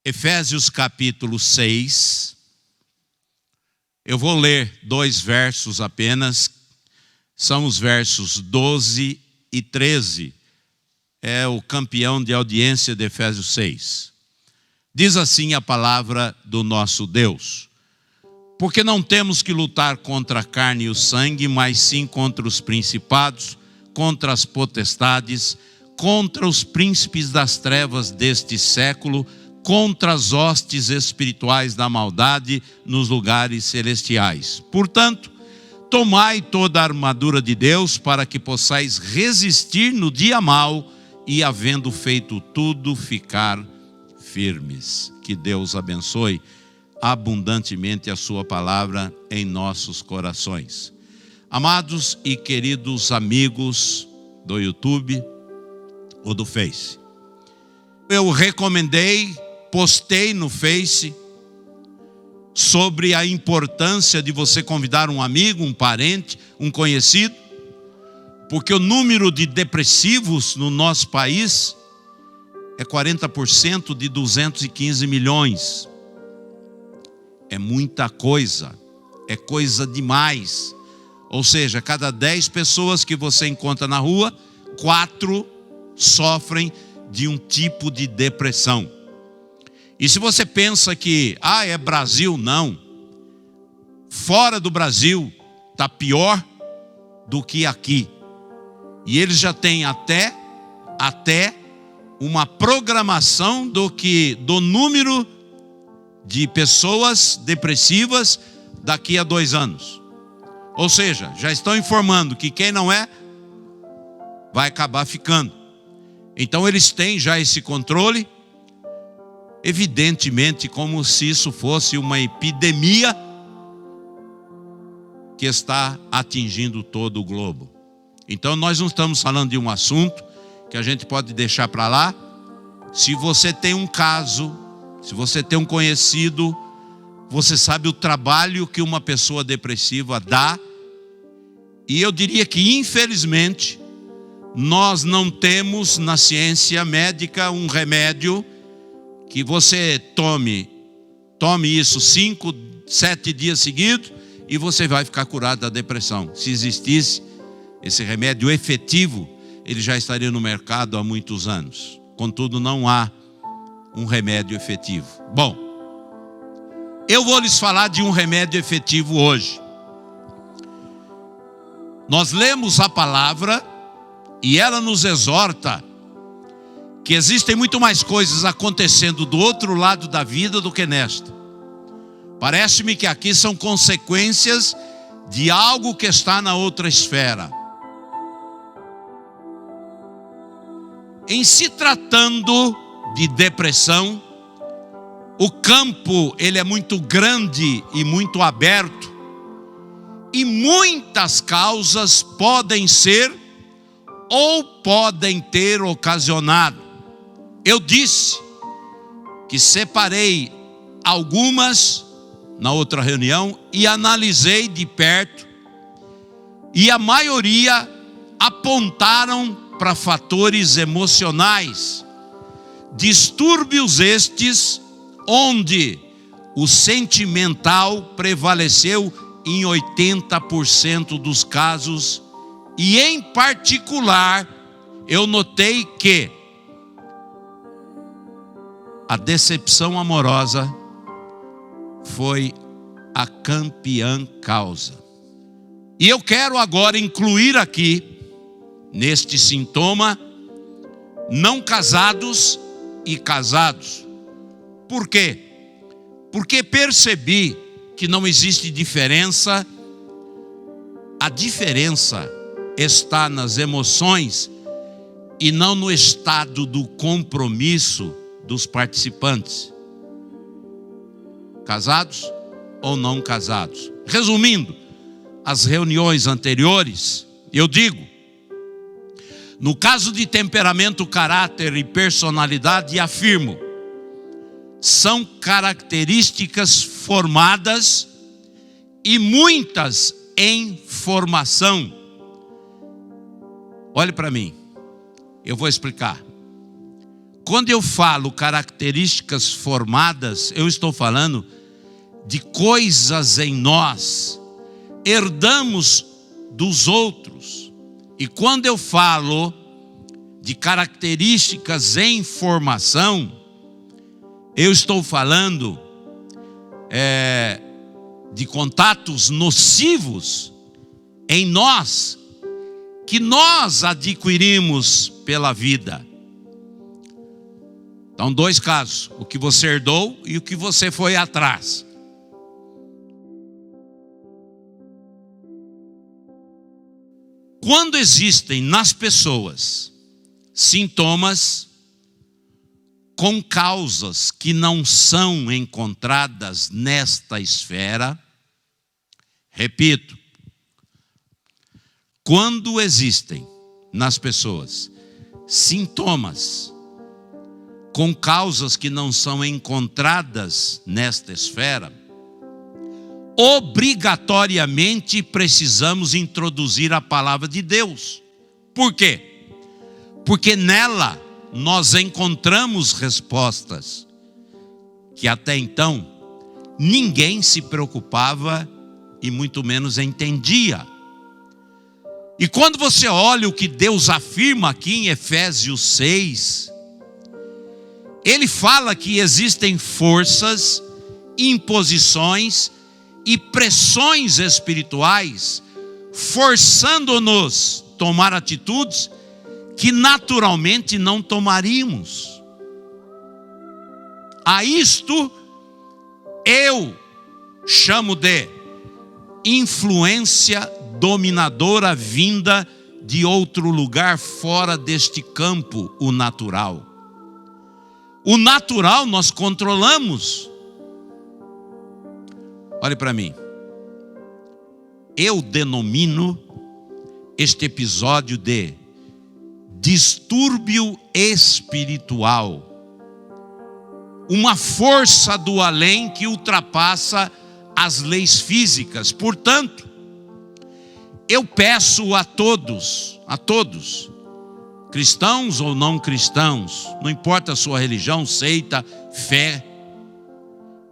Efésios capítulo 6. Eu vou ler 2 versos apenas. São os versos 12 e 13. É o campeão de audiência de Efésios 6. Diz assim a palavra do nosso Deus: porque não temos que lutar contra a carne e o sangue, mas sim contra os principados, contra as potestades, contra os príncipes das trevas deste século, contra as hostes espirituais da maldade nos lugares celestiais. Portanto, tomai toda a armadura de Deus para que possais resistir no dia mau e, havendo feito tudo, ficar firmes. Que Deus abençoe abundantemente a sua palavra em nossos corações. Amados e queridos amigos do YouTube ou do Face, eu recomendei, postei no Face sobre a importância de você convidar um amigo, um parente, um conhecido, porque o número de depressivos no nosso país é 40% de 215 milhões. É muita coisa, é coisa demais. Ou seja, cada 10 pessoas que você encontra na rua, 4 sofrem de um tipo de depressão. E se você pensa que, é Brasil, não. Fora do Brasil está pior do que aqui. E eles já têm até uma programação do número de pessoas depressivas daqui a 2 anos. Ou seja, já estão informando que quem não é, vai acabar ficando. Então eles têm já esse controle, evidentemente como se isso fosse uma epidemia que está atingindo todo o globo. Então nós não estamos falando de um assunto que a gente pode deixar para lá. Se você tem um caso, se você tem um conhecido, você sabe o trabalho que uma pessoa depressiva dá. E eu diria que, infelizmente, nós não temos na ciência médica um remédio que você tome isso 5, 7 dias seguidos e você vai ficar curado da depressão. Se existisse esse remédio efetivo, ele já estaria no mercado há muitos anos. Contudo, não há um remédio efetivo. Bom, eu vou lhes falar de um remédio efetivo hoje. Nós lemos a palavra e ela nos exorta que existem muito mais coisas acontecendo do outro lado da vida do que nesta. Parece-me que aqui são consequências de algo que está na outra esfera. Em se tratando de depressão, o campo ele é muito grande e muito aberto, e muitas causas podem ser ou podem ter ocasionado. Eu disse que separei algumas na outra reunião e analisei de perto, e a maioria apontaram para fatores emocionais, distúrbios estes onde o sentimental prevaleceu em 80% dos casos, e em particular eu notei que a decepção amorosa foi a campeã causa. E eu quero agora incluir aqui, neste sintoma, não casados e casados. Por quê? Porque percebi que não existe diferença. A diferença está nas emoções e não no estado do compromisso dos participantes, casados ou não casados. Resumindo, as reuniões anteriores, eu digo, no caso de temperamento, caráter e personalidade, afirmo, são características formadas e muitas em formação. Olhe para mim, eu vou explicar. quando eu falo características formadas, eu estou falando de coisas em nós, herdamos dos outros. E quando eu falo de características em formação, eu estou falando de contatos nocivos em nós, que nós adquirimos pela vida. Então, dois casos: o que você herdou e o que você foi atrás. Quando existem nas pessoas sintomas com causas que não são encontradas nesta esfera, repito, quando existem nas pessoas sintomas com causas que não são encontradas nesta esfera, obrigatoriamente precisamos introduzir a palavra de Deus. Por quê? Porque nela nós encontramos respostas que até então ninguém se preocupava e muito menos entendia. E quando você olha o que Deus afirma aqui em Efésios 6, ele fala que existem forças, imposições e pressões espirituais forçando-nos a tomar atitudes que naturalmente não tomaríamos. A isto eu chamo de influência dominadora vinda de outro lugar fora deste campo, o natural. O natural nós controlamos. Olhe para mim. Eu denomino este episódio de distúrbio espiritual. Uma força do além que ultrapassa as leis físicas. Portanto, eu peço a todos, cristãos ou não cristãos, não importa a sua religião, seita, fé,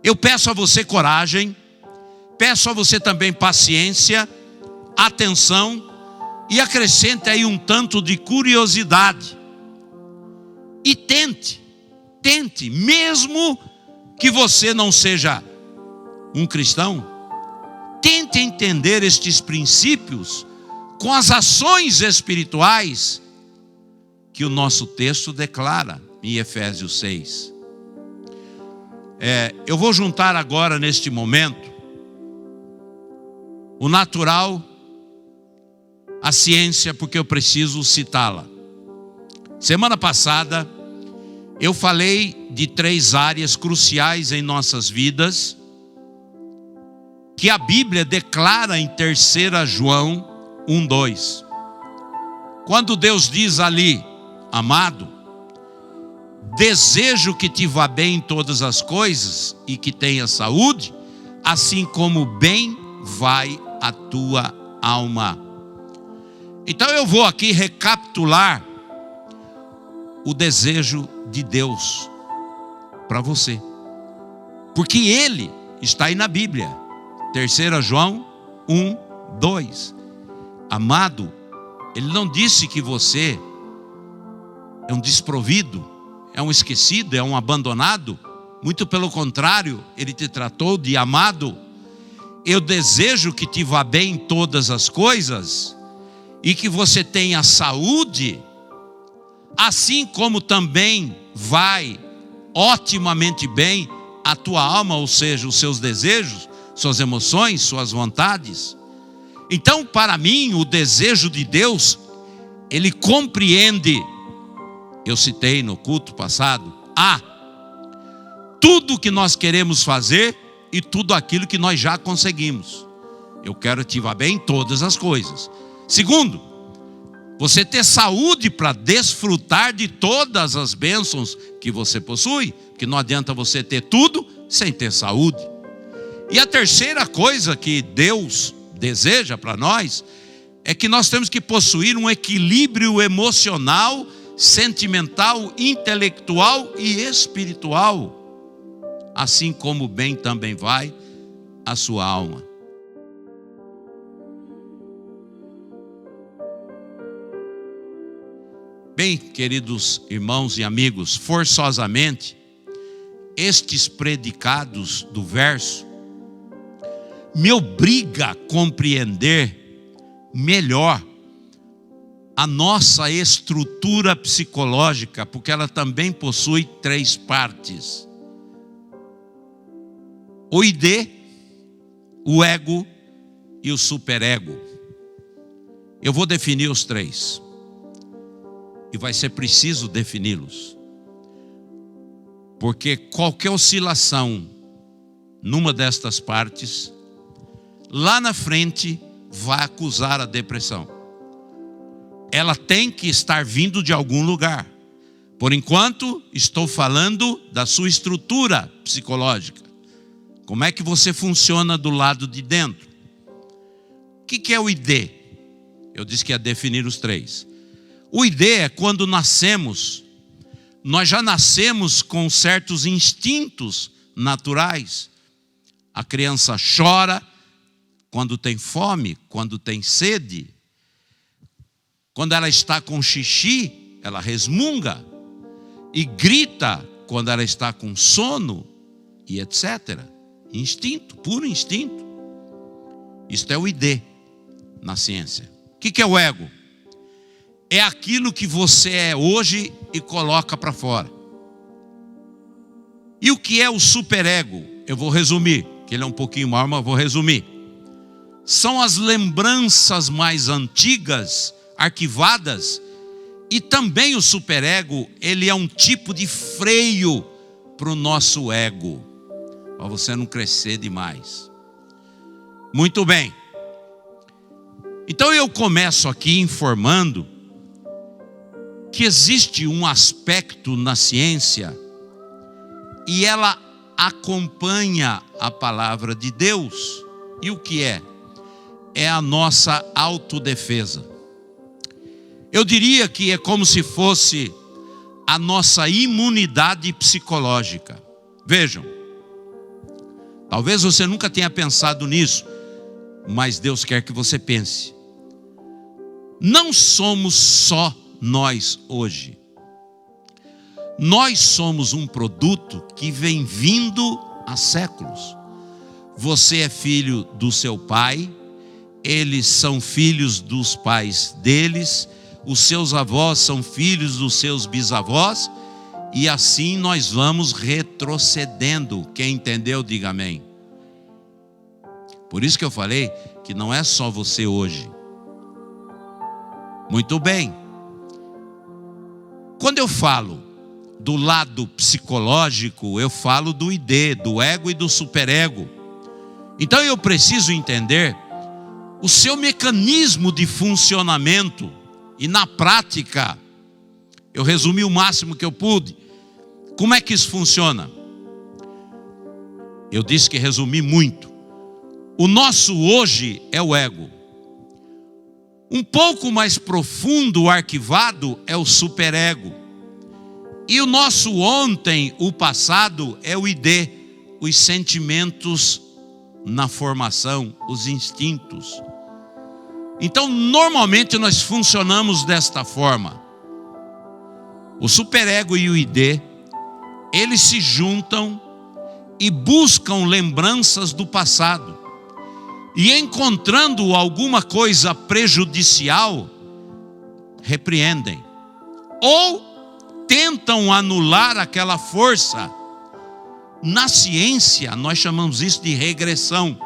eu peço a você coragem, peço a você também paciência, atenção, e acrescente aí um tanto de curiosidade. E tente, mesmo que você não seja um cristão, tente entender estes princípios com as ações espirituais que o nosso texto declara em Efésios 6. Eu vou juntar agora neste momento o natural, a ciência, porque eu preciso citá-la. Semana passada eu falei de 3 áreas cruciais em nossas vidas que a Bíblia declara em 3 João 1:2. Quando Deus diz ali: amado, desejo que te vá bem em todas as coisas e que tenha saúde, assim como bem vai a tua alma. Então eu vou aqui recapitular o desejo de Deus para você, porque ele está aí na Bíblia. 3 João 1:2. Amado, ele não disse que você é um desprovido, é um esquecido, é um abandonado. Muito pelo contrário, ele te tratou de amado. Eu desejo que te vá bem em todas as coisas e que você tenha saúde, assim como também vai otimamente bem a tua alma, ou seja, os seus desejos, suas emoções, suas vontades. Então, para mim, o desejo de Deus, ele compreende, eu citei no culto passado, tudo que nós queremos fazer e tudo aquilo que nós já conseguimos. Eu quero te vá bem em todas as coisas. Segundo, você ter saúde para desfrutar de todas as bênçãos que você possui, porque não adianta você ter tudo sem ter saúde. E a terceira coisa que Deus deseja para nós é que nós temos que possuir um equilíbrio emocional sentimental, intelectual e espiritual, assim como bem também vai a sua alma. Bem, queridos irmãos e amigos, forçosamente, estes predicados do verso me obriga a compreender melhor a nossa estrutura psicológica, porque ela também possui 3 partes: o ID, o ego e o superego. Eu vou definir os 3. E vai ser preciso defini-los. Porque qualquer oscilação numa destas partes, lá na frente, vai acusar a depressão. Ela tem que estar vindo de algum lugar. Por enquanto, estou falando da sua estrutura psicológica. Como é que você funciona do lado de dentro? O que é o ID? Eu disse que ia definir os 3. O ID é quando nascemos, nós já nascemos com certos instintos naturais. A criança chora quando tem fome, quando tem sede. Quando ela está com xixi, ela resmunga. E grita quando ela está com sono, e etc. Instinto, puro instinto. Isto é o ID na ciência. O que é o ego? É aquilo que você é hoje e coloca para fora. E o que é o superego? Eu vou resumir, que ele é um pouquinho maior, mas vou resumir. São as lembranças mais antigas, arquivadas, e também o superego, ele é um tipo de freio para o nosso ego, para você não crescer demais. Muito bem. Então eu começo aqui informando que existe um aspecto na ciência e ela acompanha a palavra de Deus. E o que é? É a nossa autodefesa. Eu diria que é como se fosse a nossa imunidade psicológica. Vejam, talvez você nunca tenha pensado nisso, mas Deus quer que você pense. Não somos só nós hoje. Nós somos um produto que vem vindo há séculos. Você é filho do seu pai, eles são filhos dos pais deles, os seus avós são filhos dos seus bisavós, e assim nós vamos retrocedendo. Quem entendeu, diga amém. Por isso que eu falei que não é só você hoje. Muito bem. Quando eu falo do lado psicológico, eu falo do ID, do ego e do superego. Então eu preciso entender o seu mecanismo de funcionamento. E na prática, eu resumi o máximo que eu pude. Como é que isso funciona? Eu disse que resumi muito. O nosso hoje é o ego. Um pouco mais profundo, arquivado, é o superego. E o nosso ontem, o passado, é o ID, os sentimentos na formação, os instintos. Então, normalmente nós funcionamos desta forma. O superego e o ID, eles se juntam e buscam lembranças do passado. E encontrando alguma coisa prejudicial, repreendem. Ou tentam anular aquela força. Na ciência, nós chamamos isso de regressão.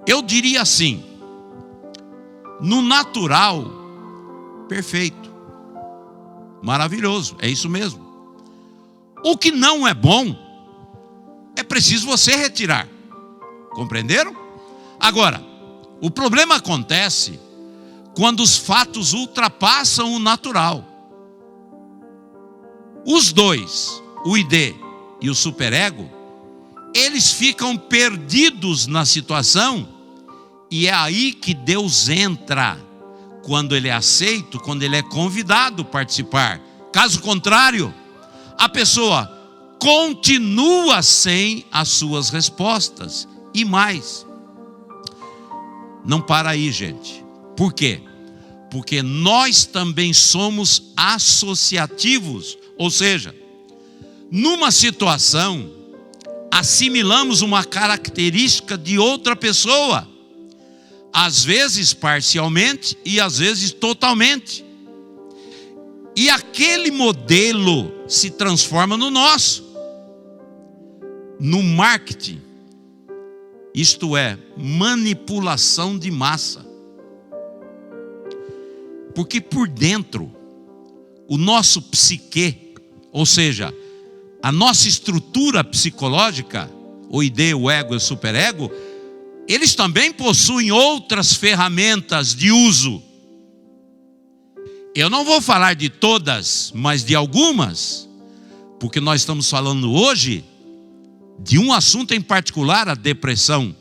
Eu diria assim, no natural, perfeito, maravilhoso, é isso mesmo. O que não é bom, é preciso você retirar. Compreenderam? Agora, o problema acontece quando os fatos ultrapassam o natural. Os dois, o ID e o superego, eles ficam perdidos na situação, e é aí que Deus entra quando ele é aceito, quando ele é convidado a participar. Caso contrário, a pessoa continua sem as suas respostas. E mais, não para aí, gente. Por quê? Porque nós também somos associativos. Ou seja, numa situação, assimilamos uma característica de outra pessoa. Às vezes parcialmente e às vezes totalmente. E aquele modelo se transforma no nosso. No marketing, isto é, manipulação de massa. Porque por dentro, o nosso psique, ou seja, a nossa estrutura psicológica, o ID, o ego e o superego, eles também possuem outras ferramentas de uso. Eu não vou falar de todas, mas de algumas, porque nós estamos falando hoje de um assunto em particular, a depressão.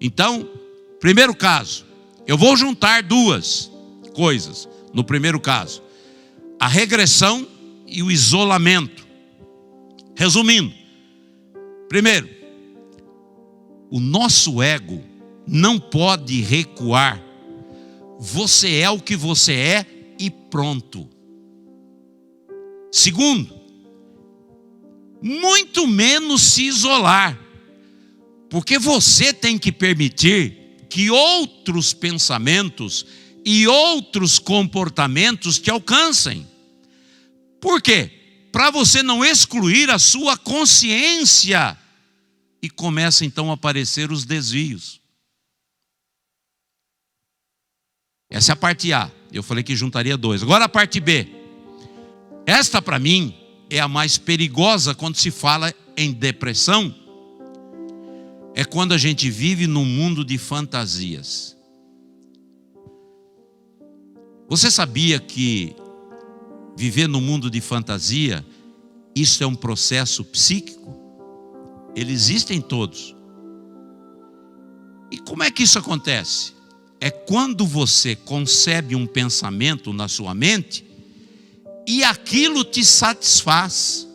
Então, primeiro caso, eu vou juntar duas coisas. No primeiro caso, a regressão e o isolamento. Resumindo, primeiro, o nosso ego não pode recuar. Você é o que você é e pronto. Segundo, muito menos se isolar, porque você tem que permitir que outros pensamentos e outros comportamentos te alcancem. Por quê? Para você não excluir a sua consciência. E começa então a aparecer os desvios. Essa é a parte A. Eu falei que juntaria dois. Agora a parte B. Esta para mim é a mais perigosa quando se fala em depressão. É quando a gente vive num mundo de fantasias. Você sabia que viver no mundo de fantasia, isso é um processo psíquico? Ele existe em todos. E como é que isso acontece? É quando você concebe um pensamento na sua mente e aquilo te satisfaz.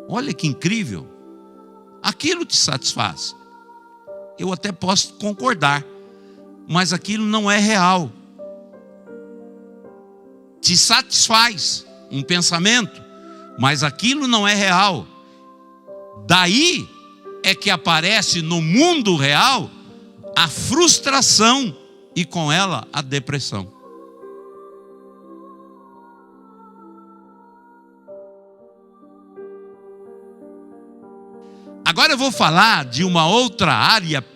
Olha que incrível. Aquilo te satisfaz. Eu até posso concordar, mas aquilo não é real. Te satisfaz um pensamento, mas aquilo não é real. Daí é que aparece no mundo real a frustração e com ela a depressão. Agora eu vou falar de uma outra área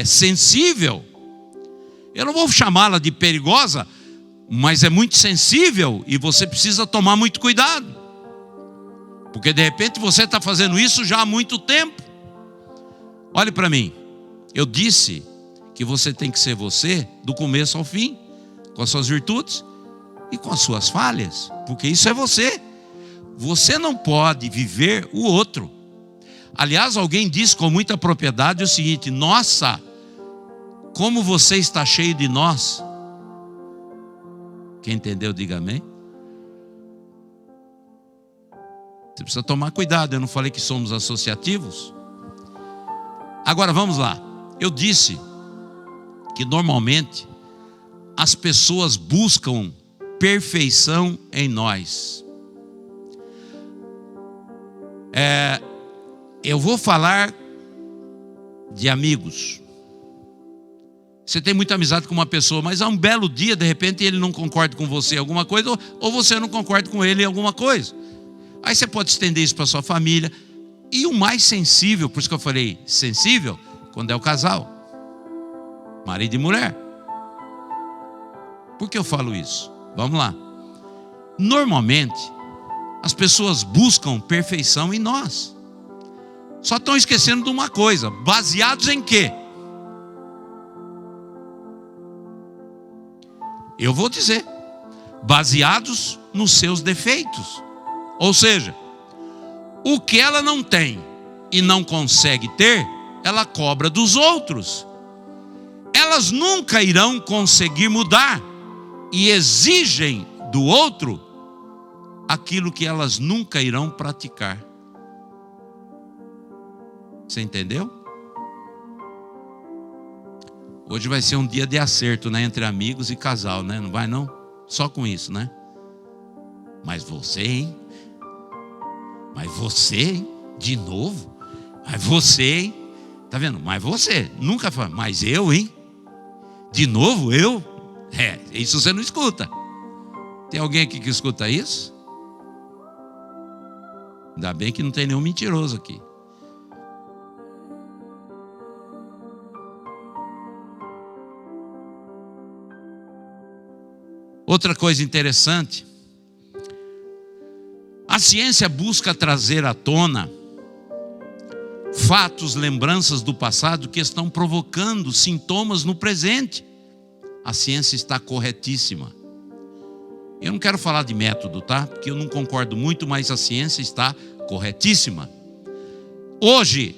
sensível. Eu não vou chamá-la de perigosa, mas é muito sensível e você precisa tomar muito cuidado. Porque de repente você está fazendo isso já há muito tempo. Olhe para mim. Eu disse que você tem que ser você do começo ao fim, com as suas virtudes e com as suas falhas, porque isso é você. Você não pode viver o outro. Aliás, alguém disse com muita propriedade o seguinte: nossa, como você está cheio de nós. Quem entendeu, diga amém. Você precisa tomar cuidado, eu não falei que somos associativos? Agora vamos lá. Eu disse que normalmente as pessoas buscam perfeição em nós. Eu vou falar de amigos. Você tem muita amizade com uma pessoa, mas há um belo dia, de repente, ele não concorda com você em alguma coisa, ou você não concorda com ele em alguma coisa. Aí você pode estender isso para sua família. E o mais sensível, por isso que eu falei sensível, quando é o casal, marido e mulher. Por que eu falo isso? Vamos lá. Normalmente, as pessoas buscam perfeição em nós. Só estão esquecendo de uma coisa: baseados em quê? Eu vou dizer: baseados nos seus defeitos. Ou seja, o que ela não tem e não consegue ter, ela cobra dos outros. elas nunca irão conseguir mudar e exigem do outro aquilo que elas nunca irão praticar. Você entendeu? Hoje vai ser um dia de acerto, né? Entre amigos e casal, né? Não vai não? Só com isso, né? Mas você, hein? Mas você, hein? De novo? Mas você, hein? Tá vendo? Mas você. Nunca fala, mas eu, hein? De novo, eu? Isso você não escuta. Tem alguém aqui que escuta isso? Ainda bem que não tem nenhum mentiroso aqui. Outra coisa interessante, a ciência busca trazer à tona fatos, lembranças do passado que estão provocando sintomas no presente. A ciência está corretíssima. Eu não quero falar de método, tá? Porque eu não concordo muito, mas a ciência está corretíssima. Hoje,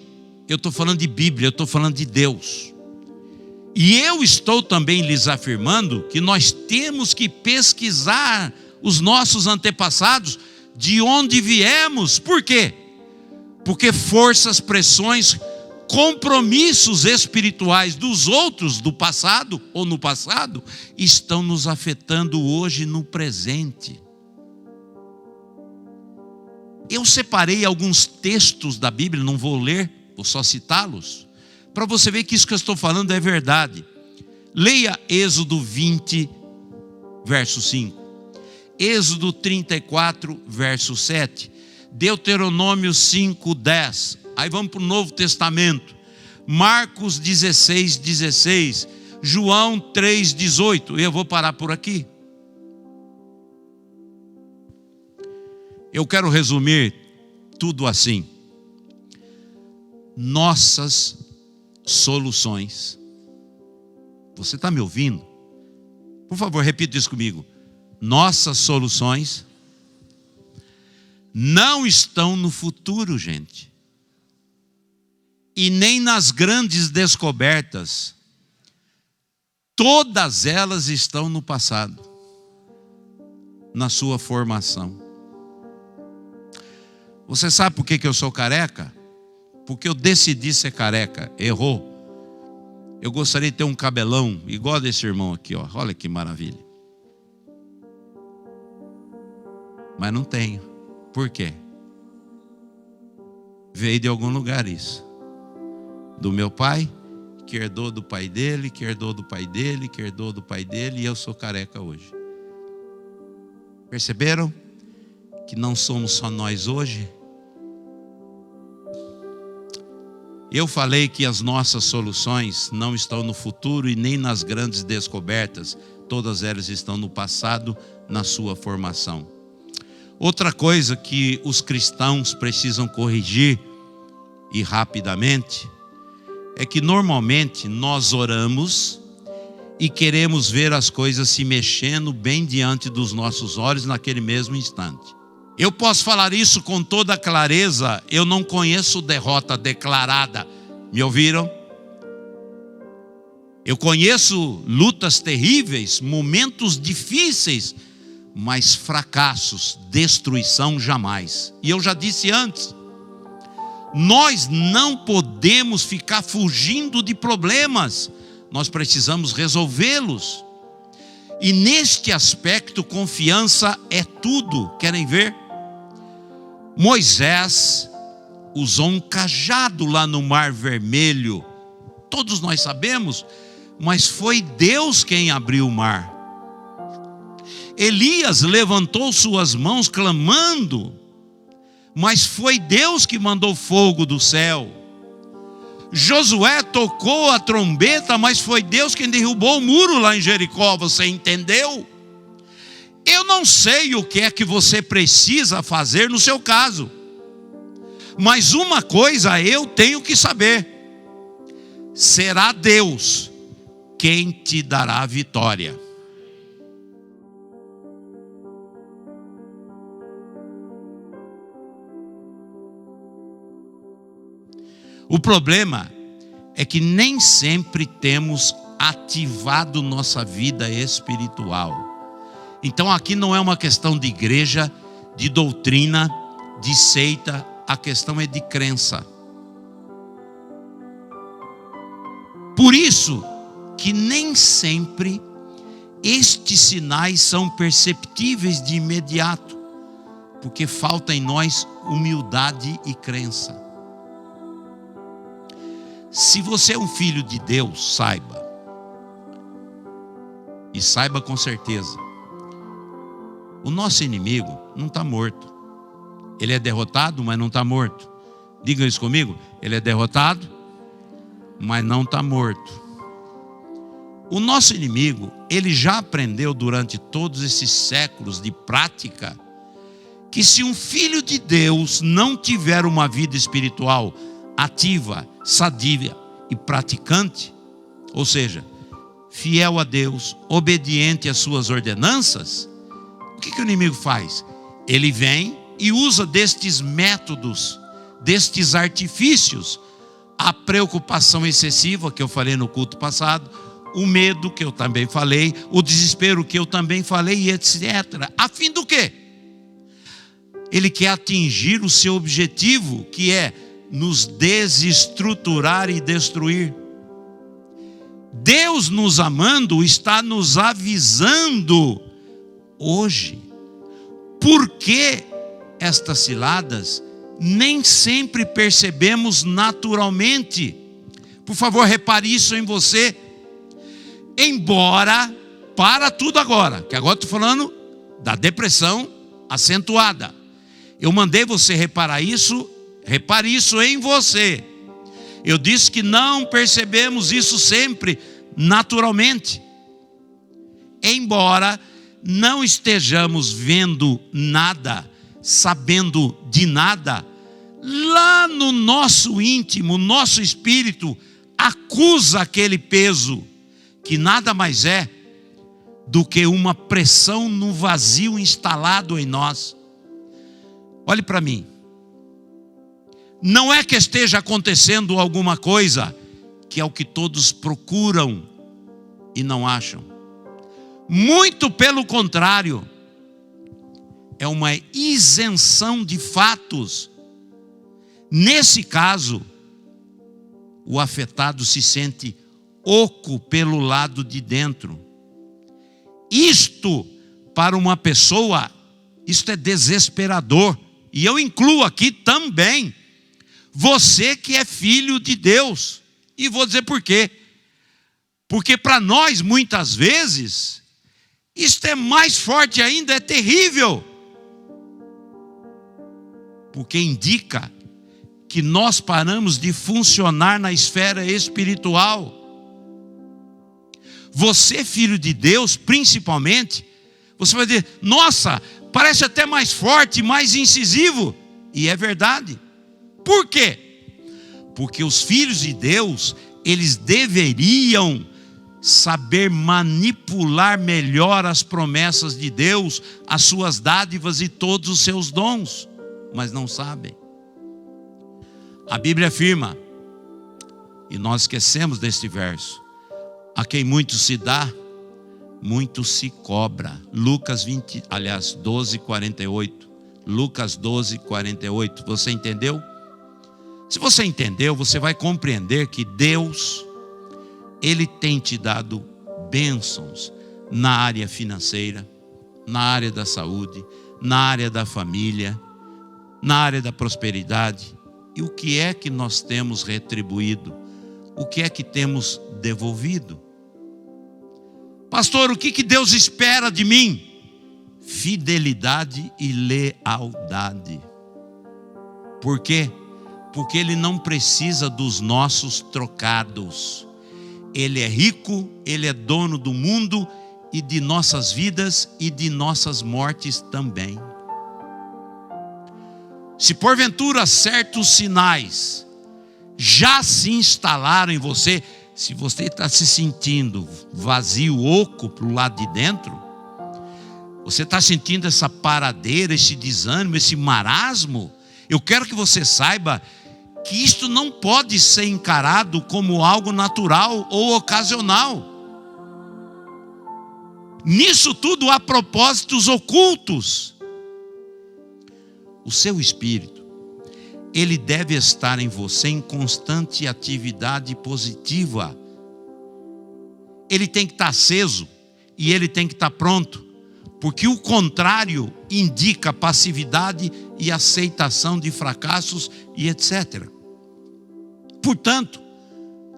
eu estou falando de Bíblia, eu estou falando de Deus. E eu estou também lhes afirmando que nós temos que pesquisar os nossos antepassados, de onde viemos. Por quê? Porque forças, pressões, compromissos espirituais dos outros do passado ou no passado estão nos afetando hoje no presente. Eu separei alguns textos da Bíblia, não vou ler, vou só citá-los, para você ver que isso que eu estou falando é verdade. Leia Êxodo 20, verso 5. Êxodo 34, verso 7. Deuteronômio 5, 10. Aí vamos para o Novo Testamento. Marcos 16, 16. João 3, 18. Eu vou parar por aqui. Eu quero resumir tudo assim. Nossas soluções. Você está me ouvindo? Por favor, repita isso comigo. Nossas soluções não estão no futuro, gente. E nem nas grandes descobertas. Todas elas estão no passado. Na sua formação. Você sabe por que eu sou careca? Porque eu decidi ser careca. Errou. Eu gostaria de ter um cabelão igual desse irmão aqui, ó. Olha que maravilha. Mas não tenho. Por quê? Veio de algum lugar isso. Do meu pai, que herdou do pai dele, que herdou do pai dele, que herdou do pai dele, e eu sou careca hoje. Perceberam que não somos só nós hoje? Eu falei que as nossas soluções não estão no futuro e nem nas grandes descobertas. Todas elas estão no passado, na sua formação. Outra coisa que os cristãos precisam corrigir, e rapidamente, é que normalmente nós oramos e queremos ver as coisas se mexendo bem diante dos nossos olhos naquele mesmo instante. Eu posso falar isso com toda clareza, eu não conheço derrota declarada. Me ouviram? Eu conheço lutas terríveis, momentos difíceis, mas fracassos, destruição jamais. E eu já disse antes, nós não podemos ficar fugindo de problemas, nós precisamos resolvê-los. E neste aspecto, confiança é tudo. Querem ver? Moisés usou um cajado lá no Mar Vermelho. Todos nós sabemos, mas foi Deus quem abriu o mar. Elias levantou suas mãos clamando, mas foi Deus que mandou fogo do céu. Josué tocou a trombeta, mas foi Deus quem derrubou o muro lá em Jericó. Você entendeu? Eu não sei o que é que você precisa fazer no seu caso, mas uma coisa eu tenho que saber: será Deus quem te dará a vitória. O problema é que nem sempre temos ativado nossa vida espiritual. Então aqui não é uma questão de igreja, de doutrina, de seita, a questão é de crença. Por isso que nem sempre estes sinais são perceptíveis de imediato, porque falta em nós humildade e crença. Se você é um filho de Deus, saiba, e saiba com certeza, o nosso inimigo não está morto. Ele é derrotado, mas não está morto. Digam isso comigo, ele é derrotado, mas não está morto. O nosso inimigo, ele já aprendeu durante todos esses séculos de prática, que se um filho de Deus não tiver uma vida espiritual ativa, sadia e praticante, ou seja, fiel a Deus, obediente às suas ordenanças, o que o inimigo faz? Ele vem e usa destes métodos, destes artifícios, a preocupação excessiva, que eu falei no culto passado, o medo, que eu também falei, o desespero, que eu também falei, etc. A fim do quê? Ele quer atingir o seu objetivo, que é nos desestruturar e destruir. Deus, nos amando, está nos avisando hoje. Por que estas ciladas nem sempre percebemos naturalmente? Por favor, repare isso em você. Embora, para tudo agora, que agora estou falando da depressão acentuada. Eu mandei você reparar isso, repare isso em você. Eu disse que não percebemos isso sempre naturalmente. Embora não estejamos vendo nada, sabendo de nada, lá no nosso íntimo, nosso espírito acusa aquele peso, que nada mais é do que uma pressão no vazio instalado em nós. Olhe para mim. Não é que esteja acontecendo alguma coisa que é o que todos procuram e não acham. Muito pelo contrário, é uma isenção de fatos. Nesse caso, o afetado se sente oco pelo lado de dentro. Isto, para uma pessoa, isto é desesperador. E eu incluo aqui também você que é filho de Deus. E vou dizer por quê. Porque para nós, muitas vezes, isto é mais forte ainda, é terrível. Porque indica que nós paramos de funcionar na esfera espiritual. Você, filho de Deus, principalmente, você vai dizer, nossa, parece até mais forte, mais incisivo. E é verdade. Por quê? Porque os filhos de Deus, eles deveriam saber manipular melhor as promessas de Deus, as suas dádivas e todos os seus dons, mas não sabem. A Bíblia afirma, e nós esquecemos deste verso, a quem muito se dá, muito se cobra. Lucas 12:48. Lucas 12:48. Você entendeu? Se você entendeu, você vai compreender que Deus, Ele tem te dado bênçãos na área financeira, na área da saúde, na área da família, na área da prosperidade. E o que é que nós temos retribuído? O que é que temos devolvido? Pastor, o que Deus espera de mim? Fidelidade e lealdade. Por quê? Porque Ele não precisa dos nossos trocados. Ele é rico, Ele é dono do mundo e de nossas vidas e de nossas mortes também. Se porventura certos sinais já se instalaram em você, se você está se sentindo vazio, oco para o lado de dentro, você está sentindo essa paradeira, esse desânimo, esse marasmo, eu quero que você saiba que isto não pode ser encarado como algo natural ou ocasional. Nisso tudo há propósitos ocultos. O seu espírito, ele deve estar em você em constante atividade positiva. Ele tem que estar aceso e ele tem que estar pronto, porque o contrário indica passividade e aceitação de fracassos e etc. Portanto,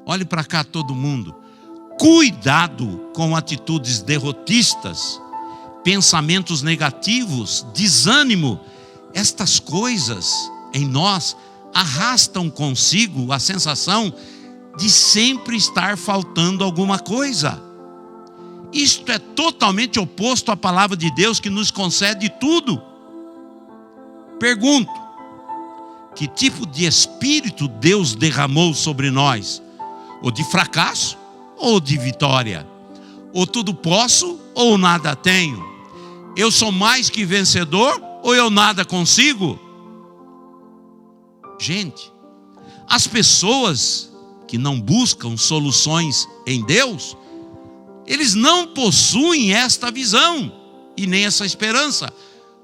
olhe para cá todo mundo, cuidado com atitudes derrotistas, pensamentos negativos, desânimo. Estas coisas em nós arrastam consigo a sensação de sempre estar faltando alguma coisa. Isto é totalmente oposto à palavra de Deus, que nos concede tudo. Pergunto: que tipo de espírito Deus derramou sobre nós? Ou de fracasso ou de vitória? Ou tudo posso ou nada tenho? Eu sou mais que vencedor ou eu nada consigo? Gente, as pessoas que não buscam soluções em Deus, eles não possuem esta visão e nem essa esperança.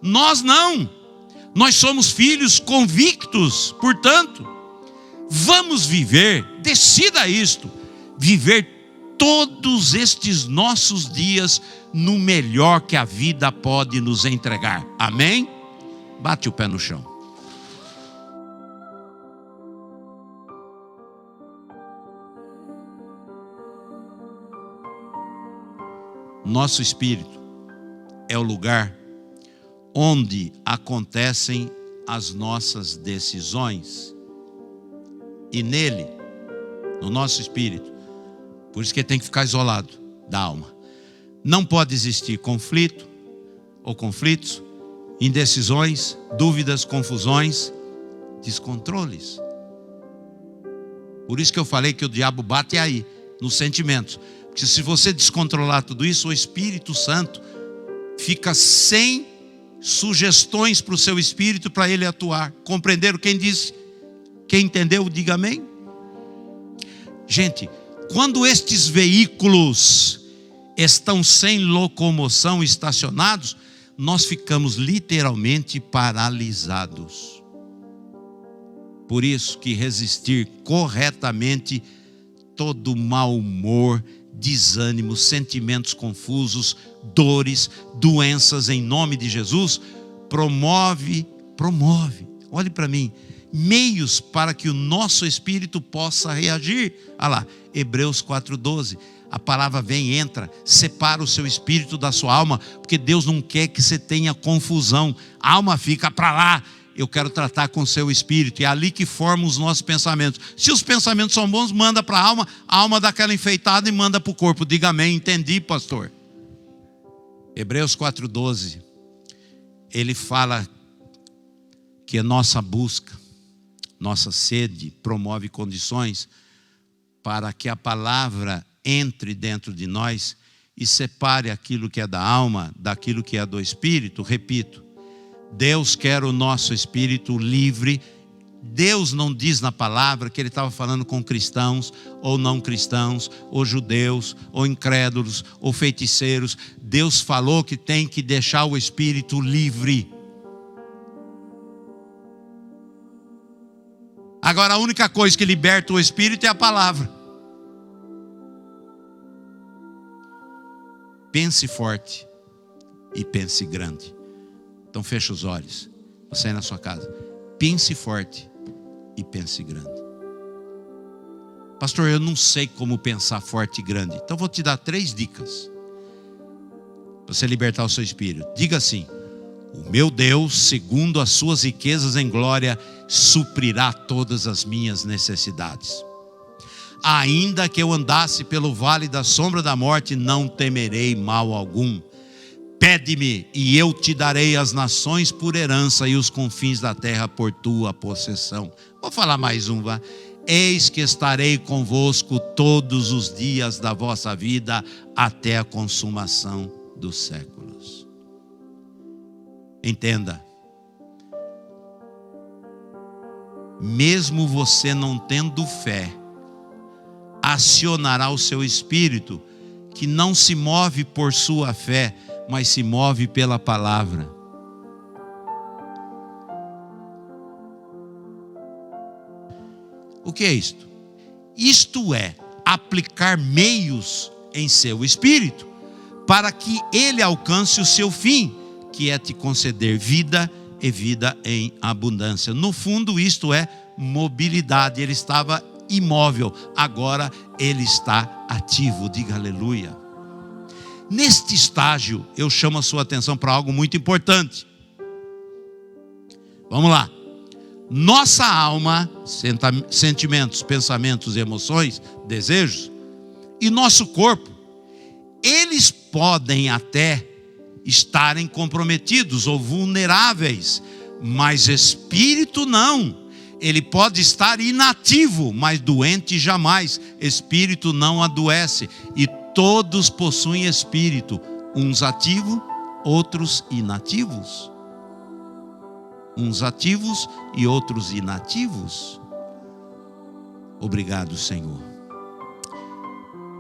Nós não. Nós somos filhos convictos. Portanto, vamos viver, decida isto, viver todos estes nossos dias no melhor que a vida pode nos entregar. Amém? Bate o pé no chão. Nosso espírito é o lugar onde acontecem as nossas decisões. E nele, no nosso espírito, por isso que ele tem que ficar isolado da alma, não pode existir conflito ou conflitos, indecisões, dúvidas, confusões, descontroles. Por isso que eu falei que o diabo bate aí, nos sentimentos. Porque se você descontrolar tudo isso, o Espírito Santo fica sem sugestões para o seu espírito, para ele atuar. Compreenderam? Quem disse? Quem entendeu, diga amém. Gente, quando estes veículos estão sem locomoção, estacionados, nós ficamos literalmente paralisados. Por isso que resistir corretamente todo mau humor, desânimo, sentimentos confusos, dores, doenças em nome de Jesus, promove, olhe para mim, meios para que o nosso espírito possa reagir. Olha lá, Hebreus 4:12, a palavra vem, entra, separa o seu espírito da sua alma, porque Deus não quer que você tenha confusão. A alma fica para lá. Eu quero tratar com o seu espírito. É ali que formam os nossos pensamentos. Se os pensamentos são bons, manda para a alma dá aquela enfeitada e manda para o corpo. Diga amém, entendi, pastor. Hebreus 4:12, ele fala que a nossa busca, nossa sede, promove condições para que a palavra entre dentro de nós e separe aquilo que é da alma daquilo que é do espírito. Repito, Deus quer o nosso espírito livre. Deus não diz na palavra que ele estava falando com cristãos ou não cristãos, ou judeus, ou incrédulos, ou feiticeiros. Deus falou que tem que deixar o espírito livre. Agora a única coisa que liberta o espírito é a palavra. Pense forte e pense grande. Então feche os olhos, você aí na sua casa, pense forte e pense grande. Pastor, eu não sei como pensar forte e grande. Então vou te dar 3 dicas para você libertar o seu espírito. Diga assim: o meu Deus, segundo as suas riquezas em glória, suprirá todas as minhas necessidades. Ainda que eu andasse pelo vale da sombra da morte, não temerei mal algum. Pede-me e eu te darei as nações por herança e os confins da terra por tua possessão. Vou falar mais um, vá. Eis que estarei convosco todos os dias da vossa vida até a consumação dos séculos. Entenda. Mesmo você não tendo fé, acionará o seu espírito que não se move por sua fé, mas se move pela palavra. O que é isto? Isto é aplicar meios em seu espírito para que ele alcance o seu fim, que é te conceder vida e vida em abundância. No fundo, isto é mobilidade. Ele estava imóvel, agora ele está ativo. Diga aleluia. Neste estágio, eu chamo a sua atenção para algo muito importante. Vamos lá. Nossa alma, sentimentos, pensamentos, emoções, desejos, e nosso corpo, eles podem até estarem comprometidos ou vulneráveis, mas espírito não. Ele pode estar inativo, mas doente jamais. Espírito não adoece. E todos possuem espírito, uns ativos, outros inativos. Uns ativos e outros inativos. Obrigado, Senhor.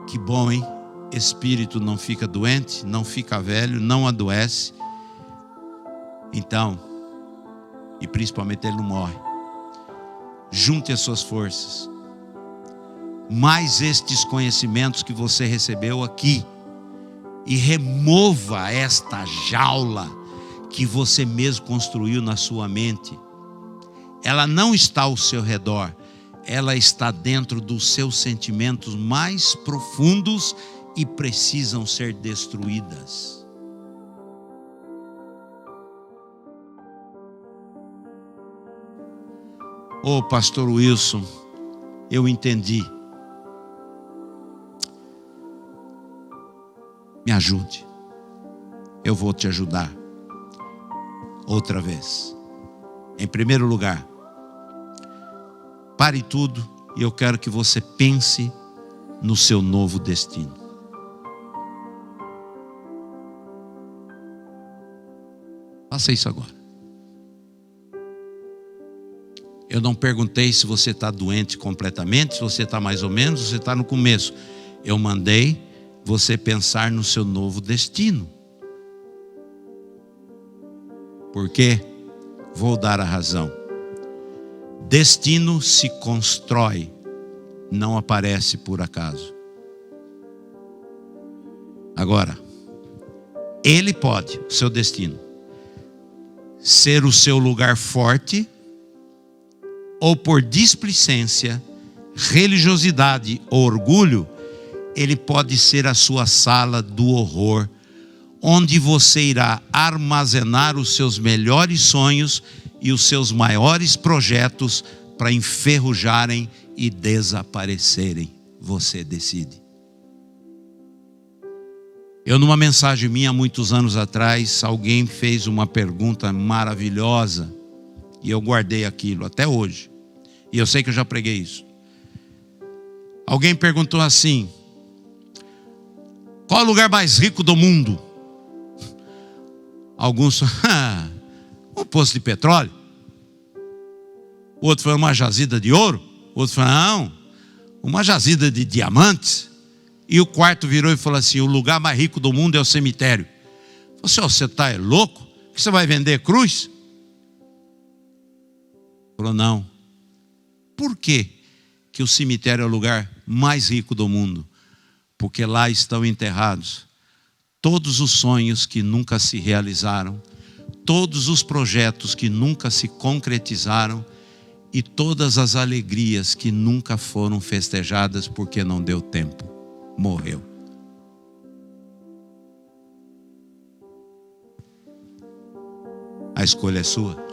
Que bom, hein? Espírito não fica doente, não fica velho, não adoece. Então, e principalmente ele não morre. Junte as suas forças. Mais estes conhecimentos que você recebeu aqui. E remova esta jaula que você mesmo construiu na sua mente. Ela não está ao seu redor. Ela está dentro dos seus sentimentos mais profundos e precisam ser destruídas. Ô pastor Wilson, eu entendi. Me ajude. Eu vou te ajudar. Outra vez. Em primeiro lugar, pare tudo e eu quero que você pense no seu novo destino. Faça isso agora. Eu não perguntei se você está doente completamente, se você está mais ou menos, se você está no começo. Eu mandei você pensar no seu novo destino. Por quê? Vou dar a razão. Destino se constrói, não aparece por acaso. Agora, ele pode, o seu destino, ser o seu lugar forte, ou por displicência, religiosidade ou orgulho, ele pode ser a sua sala do horror, onde você irá armazenar os seus melhores sonhos e os seus maiores projetos para enferrujarem e desaparecerem. Você decide. Eu, numa mensagem minha, muitos anos atrás, alguém fez uma pergunta maravilhosa e eu guardei aquilo até hoje. E eu sei que eu já preguei isso. Alguém perguntou assim: qual é o lugar mais rico do mundo? Alguns um poço de petróleo. O outro foi uma jazida de ouro. O outro falou, não, uma jazida de diamantes. E o quarto virou e falou assim: o lugar mais rico do mundo é o cemitério. Você está louco? Que você vai vender cruz? Falou, não. Por que o cemitério é o lugar mais rico do mundo? Porque lá estão enterrados todos os sonhos que nunca se realizaram, todos os projetos que nunca se concretizaram e todas as alegrias que nunca foram festejadas porque não deu tempo. Morreu. A escolha é sua.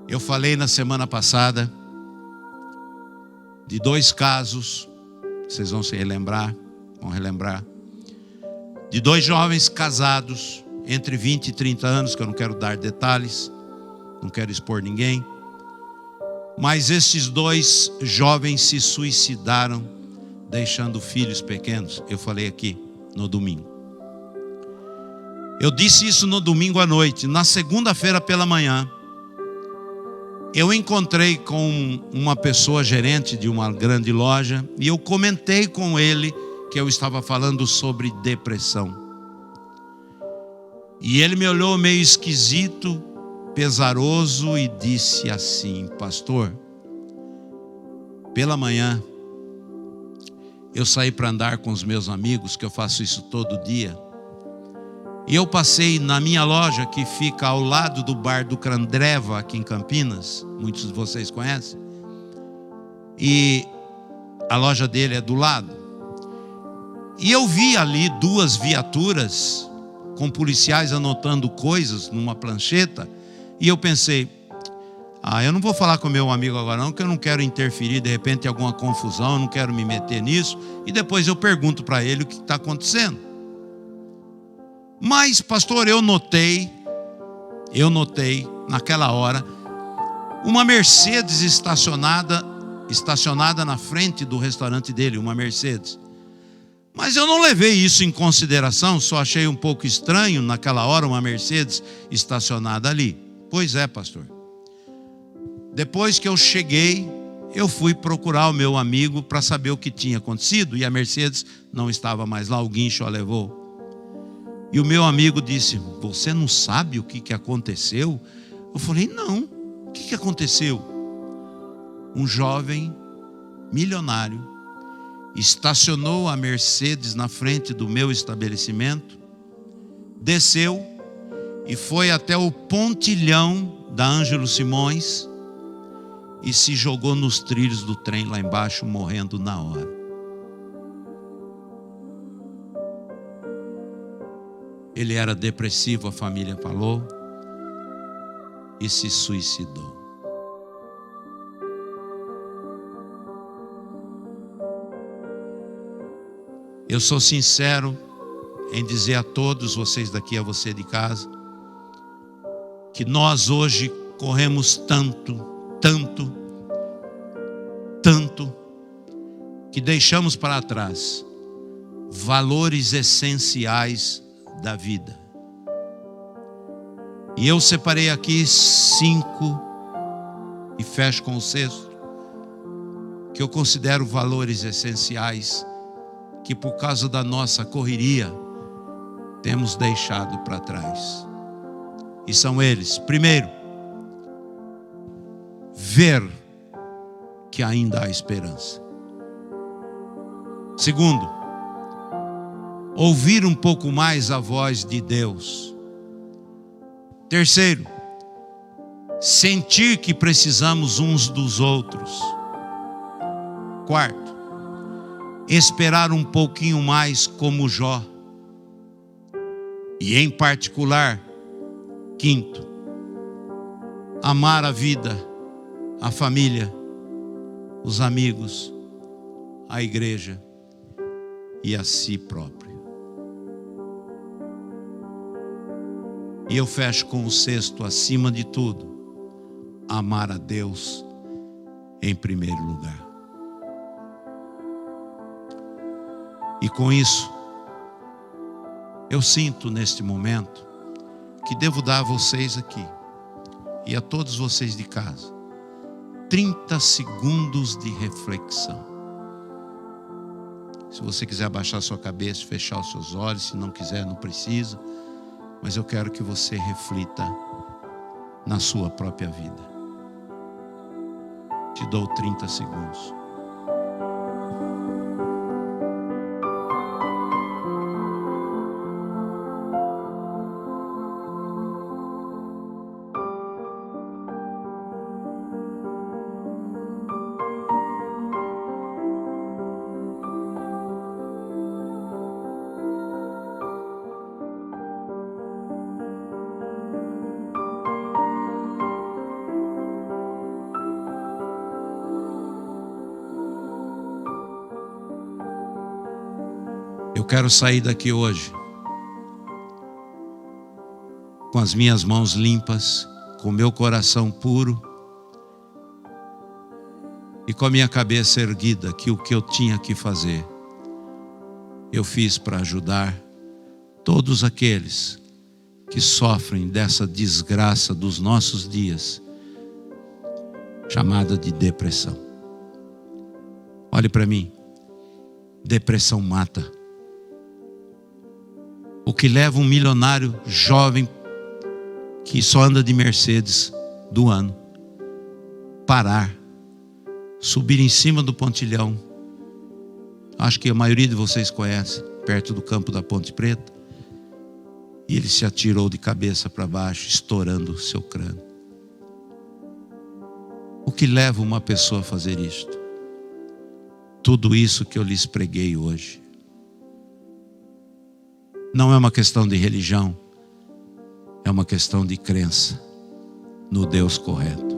Eu falei na semana passada de 2 casos, vocês vão se relembrar, de 2 jovens casados, entre 20 e 30 anos, que eu não quero dar detalhes, não quero expor ninguém, mas esses 2 jovens se suicidaram, deixando filhos pequenos. Eu falei aqui no domingo. Eu disse isso no domingo à noite. Na segunda-feira pela manhã, eu encontrei com uma pessoa gerente de uma grande loja e eu comentei com ele que eu estava falando sobre depressão. E ele me olhou meio esquisito, pesaroso e disse assim: pastor, pela manhã eu saí para andar com os meus amigos, que eu faço isso todo dia. E eu passei na minha loja, que fica ao lado do bar do Candreva, aqui em Campinas. Muitos de vocês conhecem. E a loja dele é do lado. E eu vi ali 2 viaturas com policiais anotando coisas numa plancheta. E eu pensei, eu não vou falar com meu amigo agora não, porque eu não quero interferir, de repente alguma confusão, eu não quero me meter nisso. E depois eu pergunto para ele o que está acontecendo. Mas, pastor, eu notei naquela hora uma Mercedes estacionada na frente do restaurante dele, uma Mercedes. Mas eu não levei isso em consideração, só achei um pouco estranho naquela hora uma Mercedes estacionada ali. Pois é, pastor. Depois que eu cheguei, eu fui procurar o meu amigo para saber o que tinha acontecido e a Mercedes não estava mais lá, o guincho a levou. E o meu amigo disse: você não sabe o que aconteceu? Eu falei: não, o que aconteceu? Um jovem milionário estacionou a Mercedes na frente do meu estabelecimento, desceu e foi até o pontilhão da Ângelo Simões e se jogou nos trilhos do trem lá embaixo, morrendo na hora. Ele era depressivo, a família falou, e se suicidou. Eu sou sincero em dizer a todos vocês daqui, a você de casa, que nós hoje corremos tanto, que deixamos para trás valores essenciais da vida. E eu separei aqui 5 e fecho com o 6º, que eu considero valores essenciais que por causa da nossa correria temos deixado para trás. E são eles: primeiro, ver que ainda há esperança. Segundo, ouvir um pouco mais a voz de Deus. Terceiro, sentir que precisamos uns dos outros. Quarto, esperar um pouquinho mais como Jó. E em particular, quinto, amar a vida, a família, os amigos, a igreja e a si próprio. E eu fecho com o 6º, acima de tudo, amar a Deus em primeiro lugar. E com isso, eu sinto neste momento que devo dar a vocês aqui e a todos vocês de casa 30 segundos de reflexão. Se você quiser abaixar sua cabeça, fechar os seus olhos, se não quiser, não precisa. Mas eu quero que você reflita na sua própria vida. Te dou 30 segundos. Eu quero sair daqui hoje com as minhas mãos limpas, com o meu coração puro e com a minha cabeça erguida, que o que eu tinha que fazer, eu fiz para ajudar todos aqueles que sofrem dessa desgraça dos nossos dias, chamada de depressão. Olhe para mim, depressão mata. O que leva um milionário jovem que só anda de Mercedes do ano parar, subir em cima do pontilhão, acho que a maioria de vocês conhece, perto do campo da Ponte Preta, e ele se atirou de cabeça para baixo, estourando o seu crânio. O que leva uma pessoa a fazer isto? Tudo isso que eu lhes preguei hoje. Não é uma questão de religião, é uma questão de crença no Deus correto.